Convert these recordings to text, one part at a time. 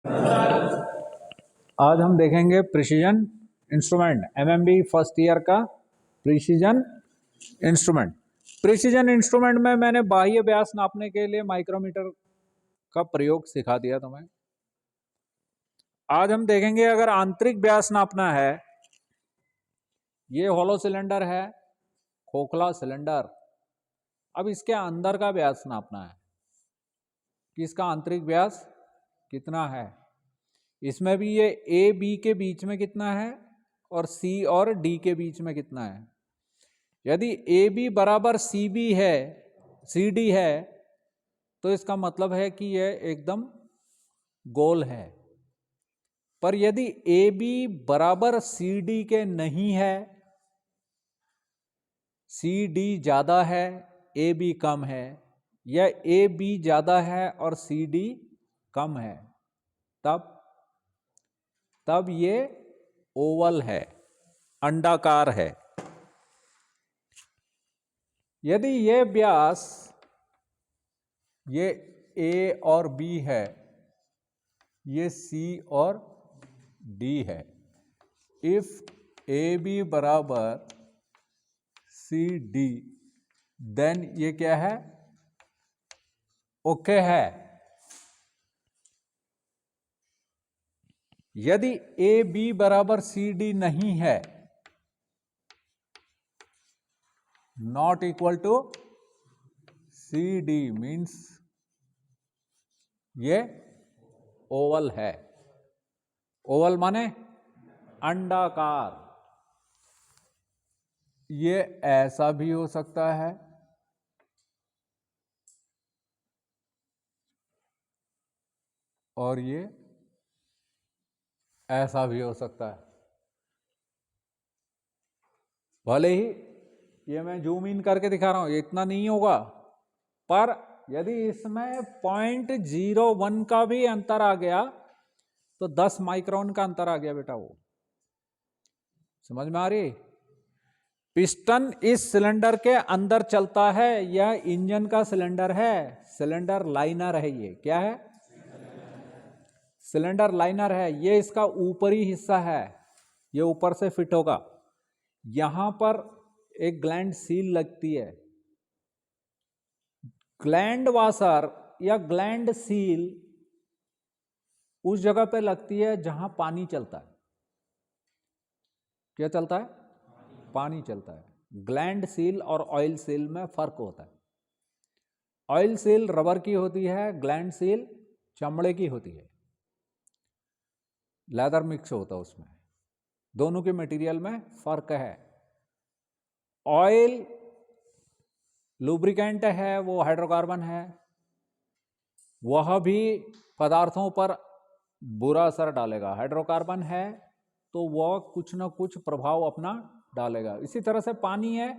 आज हम देखेंगे precision instrument, MMB first year का प्रिसीजन इंस्ट्रूमेंट। प्रिसीजन इंस्ट्रूमेंट में मैंने बाह्य व्यास नापने के लिए माइक्रोमीटर का प्रयोग सिखा दिया तुम्हें। आज हम देखेंगे अगर आंतरिक व्यास नापना है, ये हॉलो सिलेंडर है, खोखला सिलेंडर। अब इसके अंदर का व्यास नापना है कि इसका आंतरिक व्यास कितना है। इसमें भी ये ए बी के बीच में कितना है और सी और डी के बीच में कितना है। यदि ए बी बराबर सी बी है, सी डी है, तो इसका मतलब है कि यह एकदम गोल है। पर यदि ए बी बराबर सी डी के नहीं है, सी डी ज्यादा है, ए बी कम है, या ए बी ज्यादा है और सी डी कम है, तब ये ओवल है, अंडाकार है। यदि ये व्यास, ये ए और बी है, ये सी और डी है, इफ ए बी बराबर सी डी, देन ये क्या है, ओके है। यदि ए बी बराबर सी डी नहीं है, not equal to C D, means ये ओवल है। ओवल माने अंडाकार। ये ऐसा भी हो सकता है और ये ऐसा भी हो सकता है। भले ही ये मैं जूम इन करके दिखा रहा हूं, ये इतना नहीं होगा, पर यदि इसमें 0.01 का भी अंतर आ गया तो 10 माइक्रोन का अंतर आ गया बेटा। वो समझ में आ रही? पिस्टन इस सिलेंडर के अंदर चलता है, यह इंजन का सिलेंडर है, सिलेंडर लाइनर है। ये क्या है? सिलेंडर लाइनर है। ये इसका ऊपरी हिस्सा है, ये ऊपर से फिट होगा। यहां पर एक ग्लैंड सील लगती है। ग्लैंड वाशर या ग्लैंड सील उस जगह पे लगती है जहां पानी चलता है। क्या चलता है? पानी चलता है। ग्लैंड सील और ऑयल सील में फर्क होता है। ऑयल सील रबर की होती है, ग्लैंड सील चमड़े की होती है, लेदर मिक्स होता है उसमें। दोनों के मटेरियल में फर्क है। ऑयल लुब्रिकेंट है, वो हाइड्रोकार्बन है, वह भी पदार्थों पर बुरा असर डालेगा। हाइड्रोकार्बन है तो वह कुछ ना कुछ प्रभाव अपना डालेगा। इसी तरह से पानी है,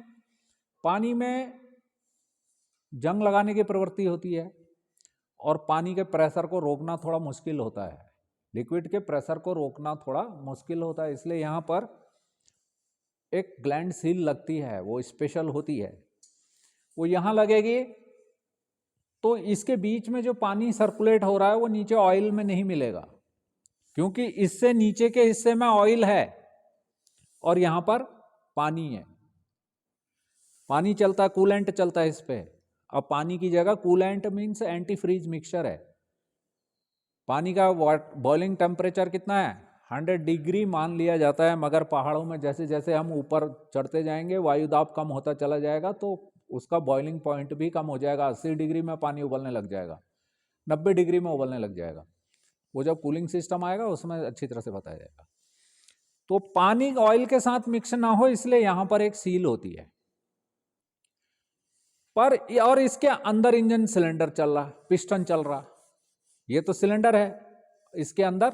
पानी में जंग लगाने की प्रवृत्ति होती है और पानी के प्रेशर को रोकना थोड़ा मुश्किल होता है। लिक्विड के प्रेशर को रोकना थोड़ा मुश्किल होता है, इसलिए यहां पर एक ग्लैंड सील लगती है, वो स्पेशल होती है। वो यहां लगेगी तो इसके बीच में जो पानी सर्कुलेट हो रहा है वो नीचे ऑयल में नहीं मिलेगा, क्योंकि इससे नीचे के हिस्से में ऑयल है और यहां पर पानी है। पानी चलता है, कूलेंट चलता है इस पे। अब पानी की जगह coolant means anti freeze mixture है। पानी का बॉइलिंग टेम्परेचर कितना है? 100 डिग्री मान लिया जाता है, मगर पहाड़ों में जैसे जैसे हम ऊपर चढ़ते जाएंगे वायु दाब कम होता चला जाएगा तो उसका बॉइलिंग पॉइंट भी कम हो जाएगा। 80 डिग्री में पानी उबलने लग जाएगा, 90 डिग्री में उबलने लग जाएगा। वो जब कूलिंग सिस्टम आएगा उसमें अच्छी तरह से बताया जाएगा। तो पानी ऑयल के साथ मिक्स ना हो, इसलिए यहां पर एक सील होती है। पर और इसके अंदर इंजन सिलेंडर चल रहा, पिस्टन चल रहा। ये तो सिलेंडर है, इसके अंदर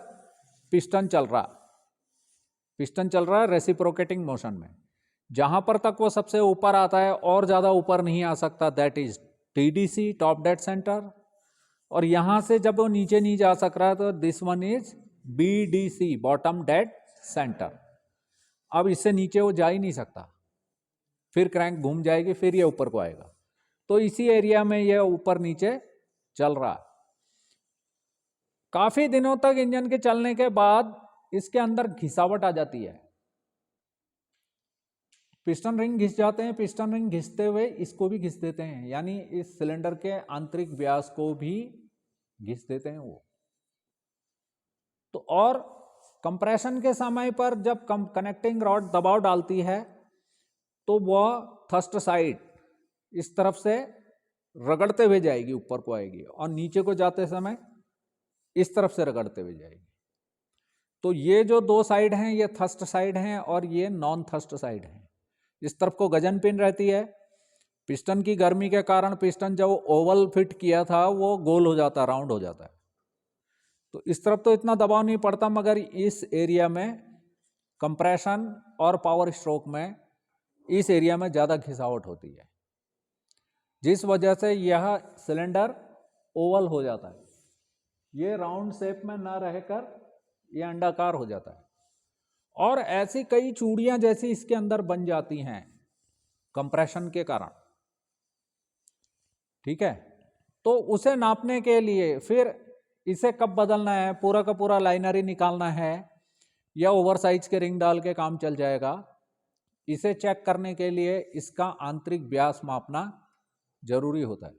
पिस्टन चल रहा। पिस्टन चल रहा है रेसिप्रोकेटिंग मोशन में। जहां पर तक वो सबसे ऊपर आता है और ज्यादा ऊपर नहीं आ सकता, that is TDC, top dead centre. और यहां से जब वो नीचे नहीं जा सक रहा है तो this one is BDC, bottom dead centre. अब इससे नीचे वो जा ही नहीं सकता, फिर क्रैंक घूम जाएगी, फिर ये ऊपर को आएगा। तो इसी एरिया में ये ऊपर नीचे चल रहा है। काफी दिनों तक इंजन के चलने के बाद इसके अंदर घिसावट आ जाती है, पिस्टन रिंग घिस जाते हैं, पिस्टन रिंग घिसते हुए इसको भी घिस देते हैं, यानी इस सिलेंडर के आंतरिक व्यास को भी घिस देते हैं वो। तो और कंप्रेशन के समय पर जब कनेक्टिंग रॉड दबाव डालती है तो वह थर्स्ट साइड इस तरफ से रगड़ते हुए जाएगी, ऊपर को आएगी, और नीचे को जाते समय इस तरफ से रगड़ते हुए जाएगी। तो ये जो दो साइड हैं ये थर्स्ट साइड हैं और ये नॉन थर्स्ट साइड हैं। इस तरफ को गजन पिन रहती है, पिस्टन की गर्मी के कारण पिस्टन जब ओवल फिट किया था वो गोल हो जाता, राउंड हो जाता है। तो इस तरफ तो इतना दबाव नहीं पड़ता, मगर इस एरिया में कंप्रेशन और पावर स्ट्रोक में इस एरिया में ज़्यादा घिसावट होती है, जिस वजह से यह सिलेंडर ओवल हो जाता है। ये राउंड शेप में ना रहकर ये अंडाकार हो जाता है, और ऐसी कई चूड़ियां जैसी इसके अंदर बन जाती हैं कंप्रेशन के कारण। ठीक है, तो उसे नापने के लिए फिर इसे कब बदलना है, पूरा का पूरा लाइनर ही निकालना है या ओवरसाइज के रिंग डाल के काम चल जाएगा, इसे चेक करने के लिए इसका आंतरिक व्यास मापना जरूरी होता है।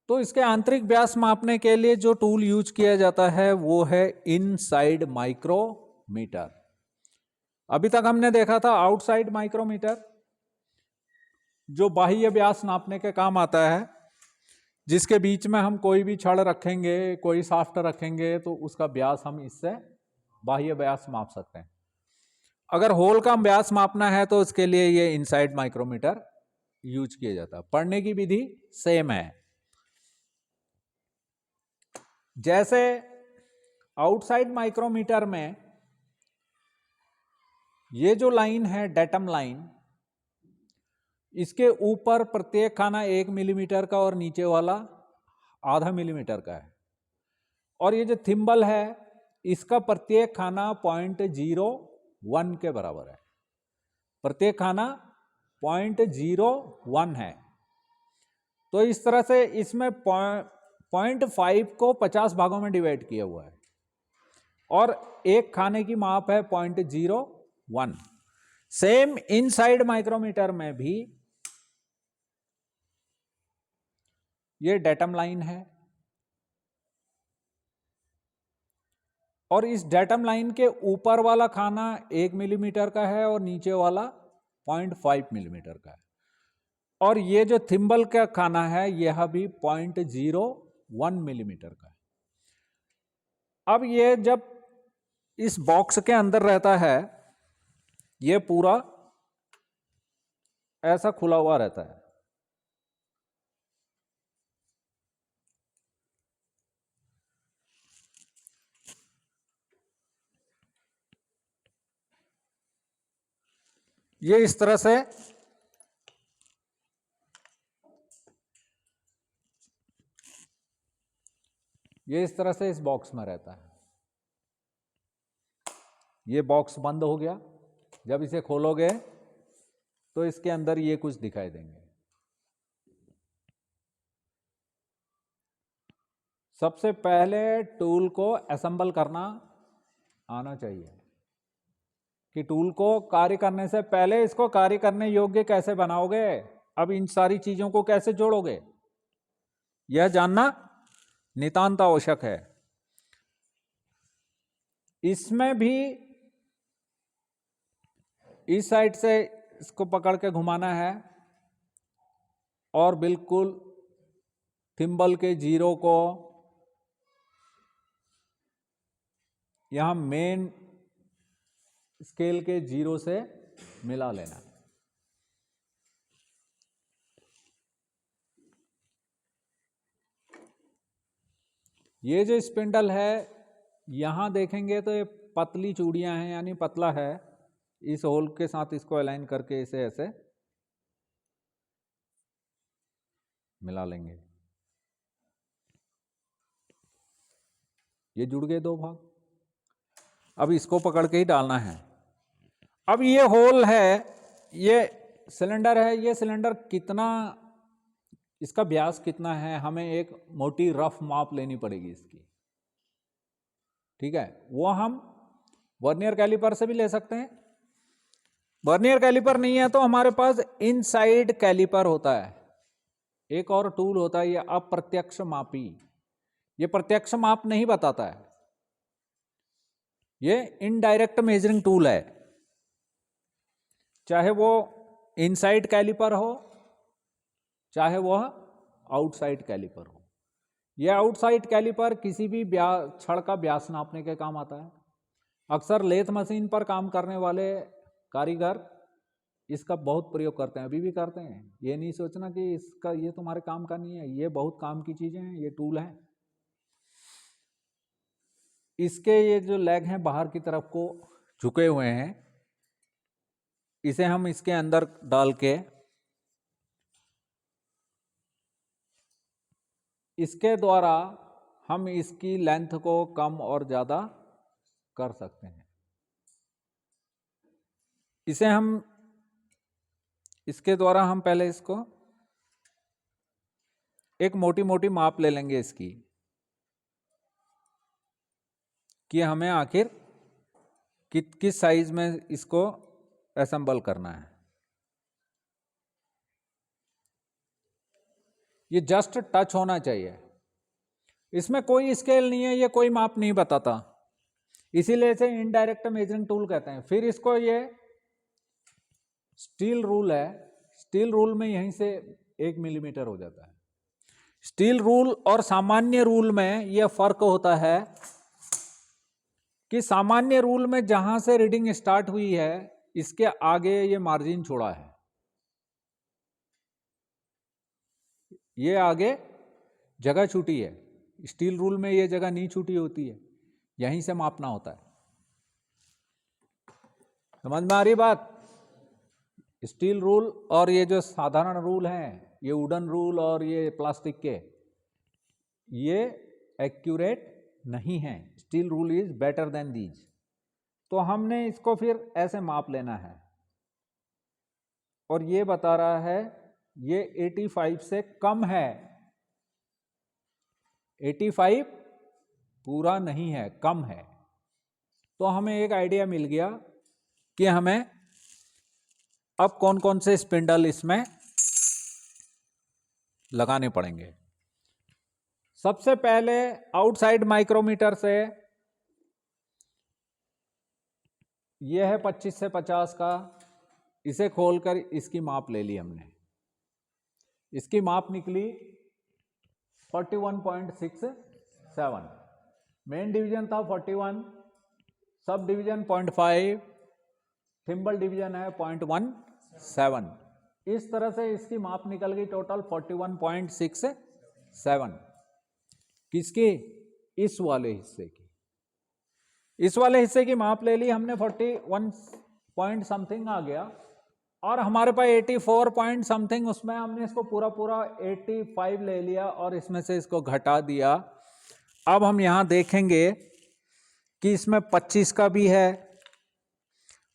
तो इसके आंतरिक व्यास मापने के लिए जो टूल यूज किया जाता है वो है इनसाइड माइक्रोमीटर। अभी तक हमने देखा था आउटसाइड माइक्रोमीटर, जो बाह्य व्यास नापने के काम आता है, जिसके बीच में हम कोई भी छड़ रखेंगे, कोई शाफ्ट रखेंगे तो उसका व्यास हम इससे बाह्य व्यास माप सकते हैं। अगर होल का व्यास मापना है तो उसके लिए ये इनसाइड माइक्रोमीटर यूज किया जाता है। पढ़ने की विधि सेम है। जैसे आउटसाइड माइक्रोमीटर में ये जो लाइन है डेटम लाइन, इसके ऊपर प्रत्येक खाना 1 मिलीमीटर का और नीचे वाला आधा मिलीमीटर का है, और ये जो थिम्बल है इसका प्रत्येक खाना 0.01 के बराबर है। प्रत्येक खाना 0.01 है। तो इस तरह से इसमें 0.5 को 50 भागों में डिवाइड किया हुआ है, और एक खाने की माप है 0.01। सेम इनसाइड माइक्रोमीटर में भी ये डेटम लाइन है, और इस डेटम लाइन के ऊपर वाला खाना 1 मिलीमीटर का है और नीचे वाला 0.5 मिलीमीटर का है, और ये जो थिम्बल का खाना है यह भी 0.01 मिलीमीटर का है। अब ये जब इस बॉक्स के अंदर रहता है ये पूरा ऐसा खुला हुआ रहता है। ये इस तरह से इस बॉक्स में रहता है। ये बॉक्स बंद हो गया, जब इसे खोलोगे तो इसके अंदर ये कुछ दिखाई देंगे। सबसे पहले टूल को असेंबल करना आना चाहिए, कि टूल को कार्य करने से पहले इसको कार्य करने योग्य कैसे बनाओगे, अब इन सारी चीजों को कैसे जोड़ोगे, यह जानना नितांत आवश्यक है। इसमें भी इस साइड से इसको पकड़ के घुमाना है, और बिल्कुल थिम्बल के जीरो को यहां मेन स्केल के जीरो से मिला लेना। ये जो स्पिंडल है यहां देखेंगे तो ये पतली चूड़ियां हैं, यानी पतला है। इस होल के साथ इसको अलाइन करके इसे ऐसे मिला लेंगे। ये जुड़ गए दो भाग। अब इसको पकड़ के ही डालना है। अब ये होल है, ये सिलेंडर है, ये सिलेंडर कितना, इसका व्यास कितना है, हमें एक मोटी रफ माप लेनी पड़ेगी इसकी। ठीक है, वो हम वर्नियर कैलिपर से भी ले सकते हैं। वर्नियर कैलिपर नहीं है तो हमारे पास इनसाइड कैलिपर होता है, एक और टूल होता है, ये अप्रत्यक्ष मापी। ये प्रत्यक्ष माप नहीं बताता है, ये इनडायरेक्ट मेजरिंग टूल है। चाहे वो इनसाइड कैलिपर हो, चाहे वह आउटसाइड कैलिपर हो। यह आउटसाइड कैलिपर किसी भी छड़ का व्यास नापने के काम आता है। अक्सर लेथ मशीन पर काम करने वाले कारीगर इसका बहुत प्रयोग करते हैं, अभी भी करते हैं। ये नहीं सोचना कि इसका ये तुम्हारे काम का नहीं है, ये बहुत काम की चीजें हैं, ये टूल है। इसके ये जो लेग हैं बाहर की तरफ को झुके हुए हैं, इसे हम इसके अंदर डाल के इसके द्वारा हम इसकी लेंथ को कम और ज्यादा कर सकते हैं। इसे हम इसके द्वारा हम पहले इसको एक मोटी मोटी माप ले लेंगे इसकी, कि हमें आखिर किस साइज में इसको असेंबल करना है। ये जस्ट टच होना चाहिए, इसमें कोई स्केल नहीं है, ये कोई माप नहीं बताता, इसीलिए इसे इनडायरेक्ट मेजरिंग टूल कहते हैं। फिर इसको ये स्टील रूल है, स्टील रूल में यहीं से 1 मिलीमीटर हो जाता है। स्टील रूल और सामान्य रूल में यह फर्क होता है कि सामान्य रूल में जहां से रीडिंग स्टार्ट हुई है इसके आगे ये मार्जिन छोड़ा है, ये आगे जगह छूटी है। स्टील रूल में ये जगह नहीं छूटी होती है, यहीं से मापना होता है। समझ में आ रही बात? स्टील रूल और ये जो साधारण रूल हैं, ये वुडन रूल और ये प्लास्टिक के, ये एक्यूरेट नहीं है। Steel rule is better than these. तो हमने इसको फिर ऐसे माप लेना है, और ये बता रहा है ये 85 से कम है। 85 पूरा नहीं है, कम है। तो हमें एक आइडिया मिल गया कि हमें अब कौन कौन से स्पिंडल इसमें लगाने पड़ेंगे। सबसे पहले आउटसाइड माइक्रोमीटर से, यह है 25 से 50 का, इसे खोलकर इसकी माप ले ली हमने। इसकी माप निकली 41.67। मेन डिवीजन था 41, सब डिवीजन 0.5, थिम्बल डिवीजन है 0.17। इस तरह से इसकी माप निकल गई टोटल 41.67। किसकी? इस वाले हिस्से की। इस वाले हिस्से की माप ले ली हमने, 41 पॉइंट समथिंग आ गया, और हमारे पास 84 पॉइंट समथिंग, उसमें हमने इसको पूरा 85 ले लिया और इसमें से इसको घटा दिया। अब हम यहां देखेंगे कि इसमें 25 का भी है,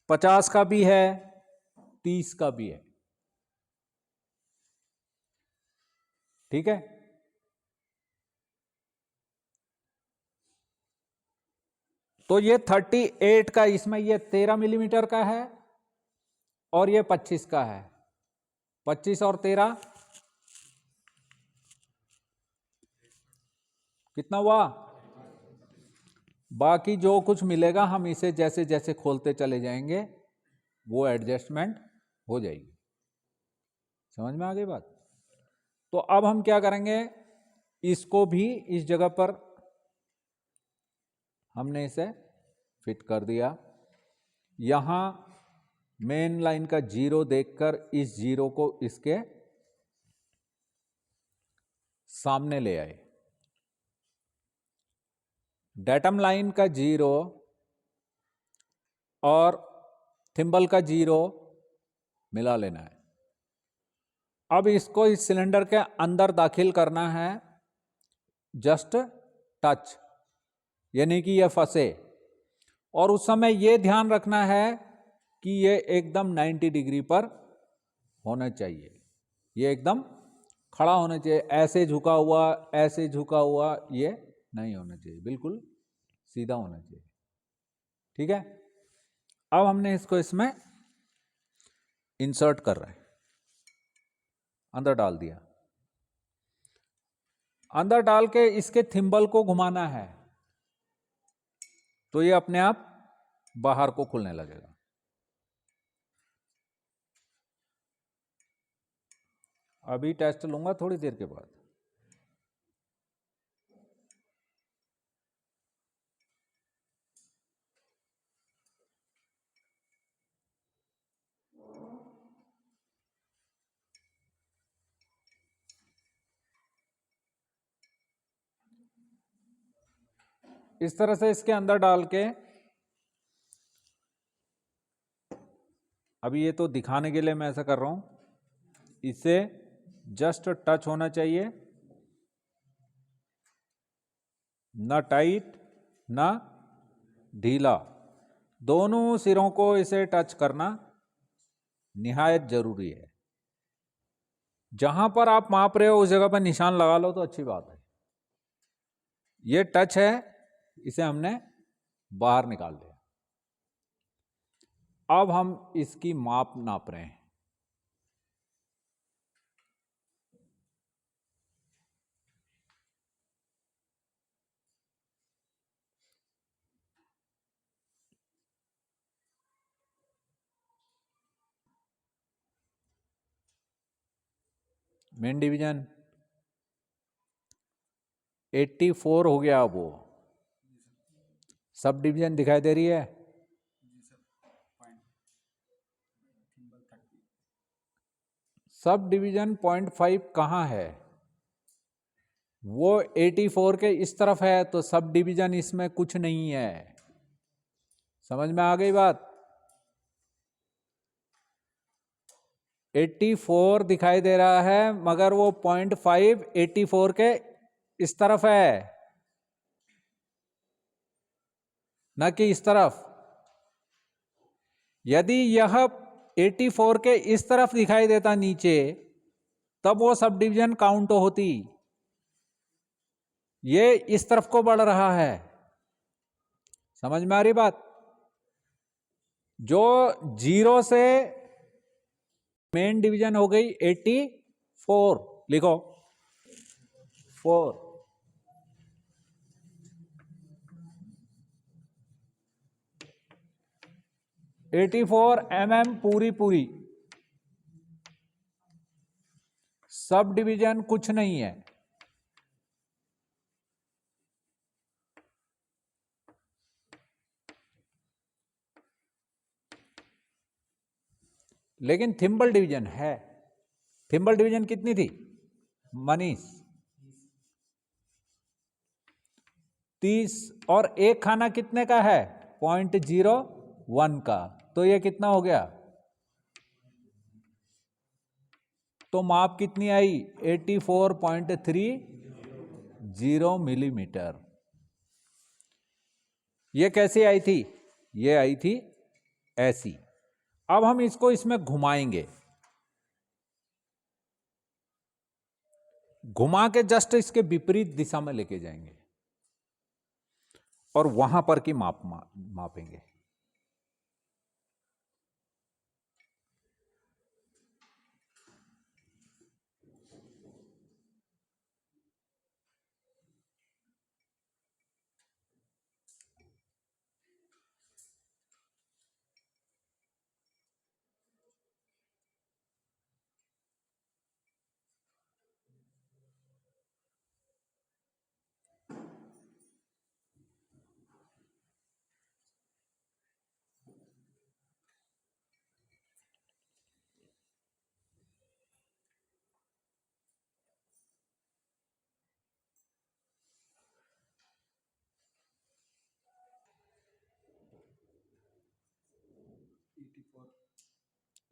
50 का भी है, 30 का भी है। ठीक है, तो ये 38 का, इसमें ये 13 मिलीमीटर का है और ये 25 का है। 25 और 13 कितना हुआ? बाकी जो कुछ मिलेगा हम इसे जैसे जैसे खोलते चले जाएंगे वो एडजस्टमेंट हो जाएगी। समझ में आ गई बात? तो अब हम क्या करेंगे, इसको भी इस जगह पर हमने इसे फिट कर दिया। यहां मेन लाइन का 0 देखकर इस 0 को इसके सामने ले आए। डेटम लाइन का 0 और थिम्बल का 0 मिला लेना है। अब इसको इस सिलेंडर के अंदर दाखिल करना है, जस्ट टच, यानी कि यह फंसे। और उस समय यह ध्यान रखना है कि यह एकदम 90 डिग्री पर होना चाहिए, यह एकदम खड़ा होना चाहिए। ऐसे झुका हुआ, ऐसे झुका हुआ ये नहीं होना चाहिए, बिल्कुल सीधा होना चाहिए। ठीक है, अब हमने इसको इसमें इंसर्ट कर रहे हैं, अंदर डाल दिया। अंदर डाल के इसके थिम्बल को घुमाना है तो ये अपने आप बाहर को खुलने लगेगा। अभी टेस्ट लूंगा थोड़ी देर के बाद। इस तरह से इसके अंदर डाल के, अभी ये तो दिखाने के लिए मैं ऐसा कर रहा हूं, इसे जस्ट टच होना चाहिए, ना टाइट ना ढीला, दोनों सिरों को इसे टच करना निहायत जरूरी है। जहां पर आप माप रहे हो उस जगह पर निशान लगा लो तो अच्छी बात है। ये टच है, इसे हमने बाहर निकाल दिया। अब हम इसकी माप नाप रहे हैं। मेन डिवीजन 84 हो गया। अब वो सब डिवीजन दिखाई दे रही है। सब डिवीजन 0.5 कहाँ है? वो 84 के इस तरफ है, तो सब डिवीजन इसमें कुछ नहीं है। समझ में आ गई बात? 84 दिखाई दे रहा है मगर वो 0.5 84 के इस तरफ है, न कि इस तरफ। यदि यह 84 के इस तरफ दिखाई देता नीचे, तब वो सब डिवीजन काउंट होती। ये इस तरफ को बढ़ रहा है। समझ में आ रही बात? जो 0 से मेन डिवीजन हो गई 84, लिखो 4। 84 mm पूरी पूरी। सब डिवीजन कुछ नहीं है। लेकिन थिम्बल डिवीजन है। थिम्बल डिवीजन कितनी थी मनीष? 30। और एक खाना कितने का है? 0.01 का। तो ये कितना हो गया? तो माप कितनी आई? 84.30 मिलीमीटर। ये कैसे आई थी? ये आई थी ऐसी। अब हम इसको इसमें घुमाएंगे, घुमा के जस्ट इसके विपरीत दिशा में लेके जाएंगे और वहां पर की मापेंगे।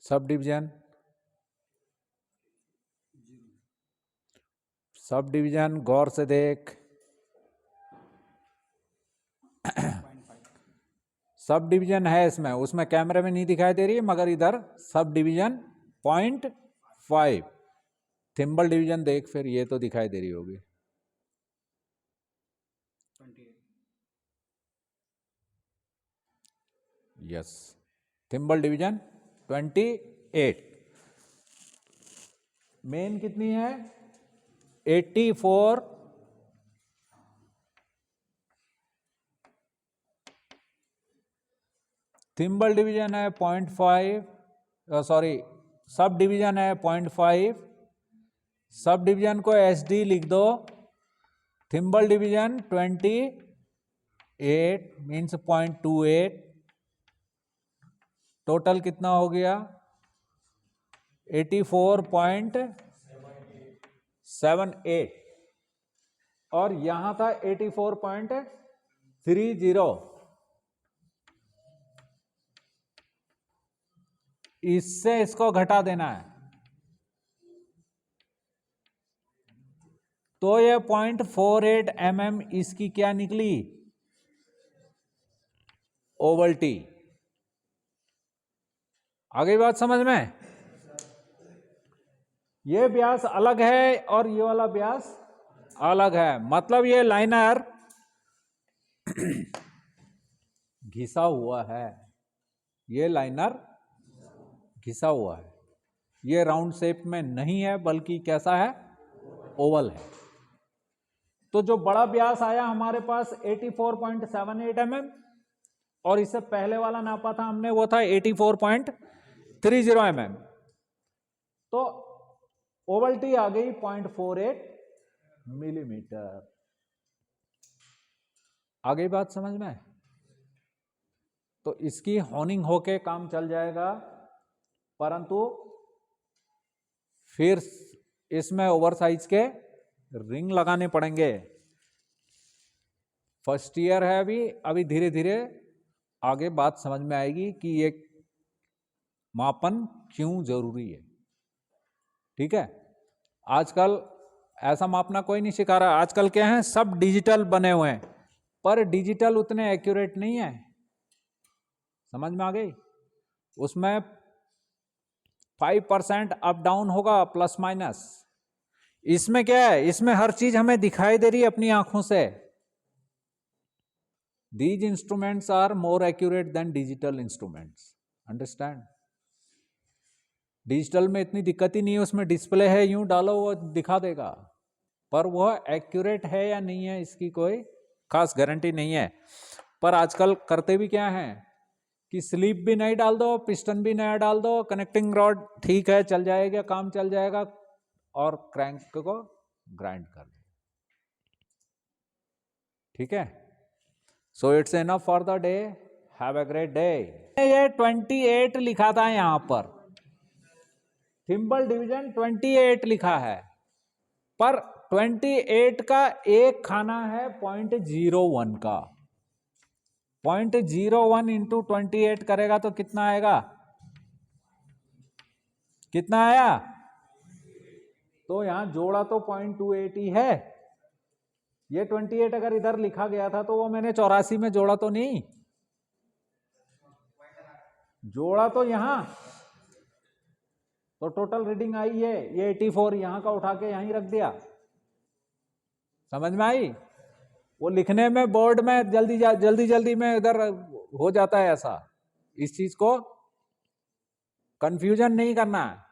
सब डिवीजन, सब डिवीजन गौर से देख। सब डिवीजन है इसमें, उसमें कैमरे में नहीं दिखाई दे रही है मगर इधर सब डिवीजन 0.5। थिम्बल डिवीजन देख, फिर ये तो दिखाई दे रही होगी। Yes, thimble division 28। मेन कितनी है 84। थिम्बल डिवीजन है 0.5, सॉरी सब डिवीजन है 0.5। सब डिवीजन को SD लिख दो। Thimble division 28 means 0.28। टोटल कितना हो गया 84.78 और यहां था 84.30। इससे इसको घटा देना है तो ये 0.48 mm इसकी क्या निकली ओवल टी। आगे बात समझ में। ये व्यास अलग है और ये वाला व्यास अलग है, मतलब ये लाइनर घिसा हुआ है, ये लाइनर घिसा हुआ है। ये राउंड शेप में नहीं है बल्कि कैसा है ओवल है। तो जो बड़ा व्यास आया हमारे पास 84.78 mm और इससे पहले वाला नापा था हमने वो था 84.30 mm। तो ओवल टी आ गई 0.48 मिलीमीटर। आ गई बात समझ में। तो इसकी होनिंग होके काम चल जाएगा, परंतु फिर इसमें ओवरसाइज के रिंग लगाने पड़ेंगे। फर्स्ट ईयर है अभी धीरे धीरे आगे बात समझ में आएगी कि ये मापन क्यों जरूरी है। ठीक है, आजकल ऐसा मापना कोई नहीं सिखा रहा। आजकल क्या है सब डिजिटल बने हुए हैं, पर डिजिटल उतने एक्यूरेट नहीं है। समझ में आ गई। उसमें 5% अप डाउन होगा प्लस माइनस। इसमें क्या है, इसमें हर चीज हमें दिखाई दे रही है अपनी आंखों से। These instruments are more accurate than digital instruments. Understand? Digital में इतनी दिक्कत ही नहीं है, उसमें डिस्प्ले है, यूं डालो वो दिखा देगा, पर वह एक्यूरेट है या नहीं है इसकी कोई खास गारंटी नहीं है। पर आजकल करते भी क्या है कि स्लीप भी नहीं डाल दो, पिस्टन भी नया डाल दो, कनेक्टिंग रॉड ठीक है चल जाएगा, काम चल जाएगा, और क्रैंक को ग्राइंड कर दो। ठीक है, so it's enough for the day. Have a great day. ये 28 लिखा था यहां पर, थिम्बल डिवीजन 28 लिखा है, पर 28 का एक खाना है 0.01 का। 0.01 इंटू 28 करेगा तो कितना आएगा, कितना आया। तो यहां जोड़ा तो 0.28 ही है। ये 28 अगर इधर लिखा गया था तो वो मैंने 84 में जोड़ा तो नहीं, जोड़ा तो यहां, तो टोटल रीडिंग आई है ये 84, यहां का उठा के यहीं रख दिया। समझ में आई। वो लिखने में बोर्ड में जल्दी में इधर हो जाता है ऐसा। इस चीज को कंफ्यूजन नहीं करना।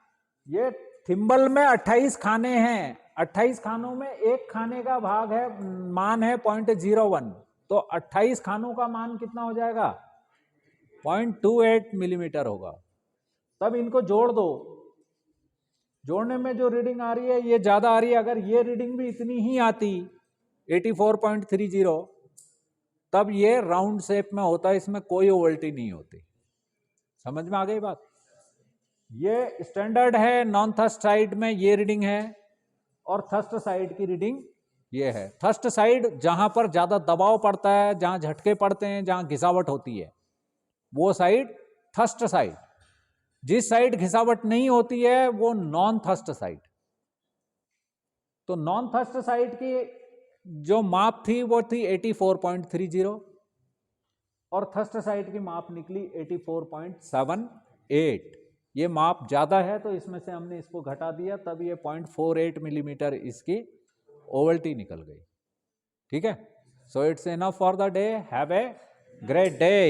ये थिम्बल में 28 खाने हैं, 28 खानों में एक खाने का भाग है, मान है 0.01, तो 28 खानों का मान कितना हो जाएगा 0.28 मिलीमीटर होगा। तब इनको जोड़ दो, जोड़ने में जो रीडिंग आ रही है ये ज्यादा आ रही है। अगर ये रीडिंग भी इतनी ही आती 84.30, तब ये राउंड शेप में होता, इसमें कोई ओवल्टी नहीं होती। समझ में आ गई बात। ये स्टैंडर्ड है, नॉन थर्स्ट साइड में ये रीडिंग है और थर्स्ट साइड की रीडिंग ये है। थर्स्ट साइड जहां पर ज्यादा दबाव पड़ता है, जहां झटके पड़ते हैं, जहां घिसावट होती है, वो साइड थर्स्ट साइड। जिस साइड घिसावट नहीं होती है वो नॉन थर्स्ट साइड। तो नॉन थर्स्ट साइड की जो माप थी वो थी 84.30 और थर्स्ट साइड की माप निकली 84.78। ये माप ज्यादा है तो इसमें से हमने इसको घटा दिया, तब ये 0.48 मिलीमीटर इसकी ओवल्टी निकल गई। ठीक है, so it's enough for the day. Have a great day.